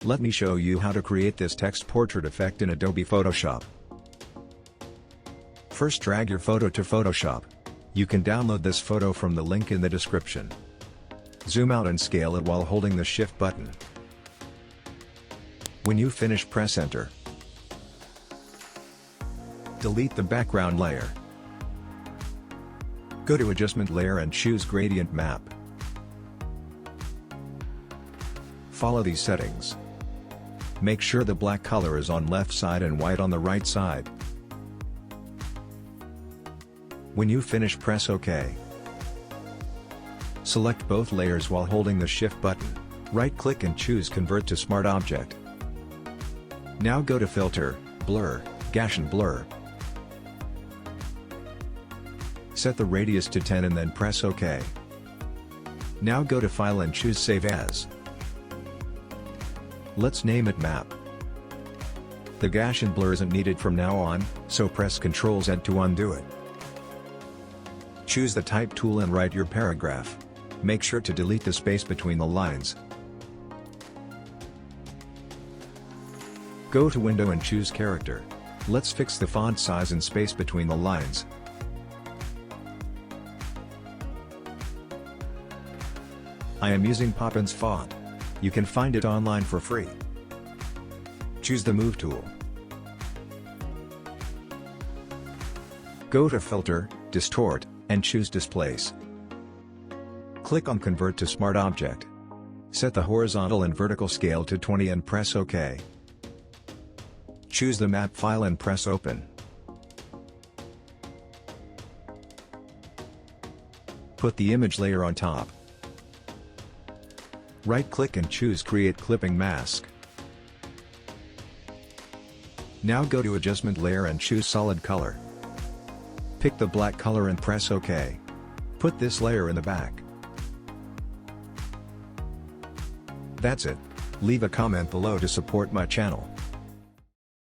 Let me show you how to create this text portrait effect in Adobe Photoshop. First, drag your photo to Photoshop. You can download this photo from the link in the description. Zoom out and scale it while holding the Shift button. When you finish, press Enter. Delete the background layer. Go to Adjustment Layer and choose Gradient Map. Follow these settings. Make sure the black color is on left side and white on the right side. When you finish, press OK. Select both layers while holding the Shift button. Right-click and choose Convert to Smart Object. Now go to Filter, Blur, Gaussian Blur. Set the radius to 10 and then press OK. Now go to File and choose Save As. Let's name it Map. The Gaussian blur isn't needed from now on, so press Ctrl-Z to undo it. Choose the Type tool and write your paragraph. Make sure to delete the space between the lines. Go to Window and choose Character. Let's fix the font size and space between the lines. I am using Poppins font. You can find it online for free. Choose the Move tool. Go to Filter, Distort, and choose Displace. Click on Convert to Smart Object. Set the horizontal and vertical scale to 20 and press OK. Choose the map file and press Open. Put the image layer on top. Right-click and choose Create Clipping Mask. Now go to Adjustment Layer and choose Solid Color. Pick the black color and press OK. Put this layer in the back. That's it. Leave a comment below to support my channel.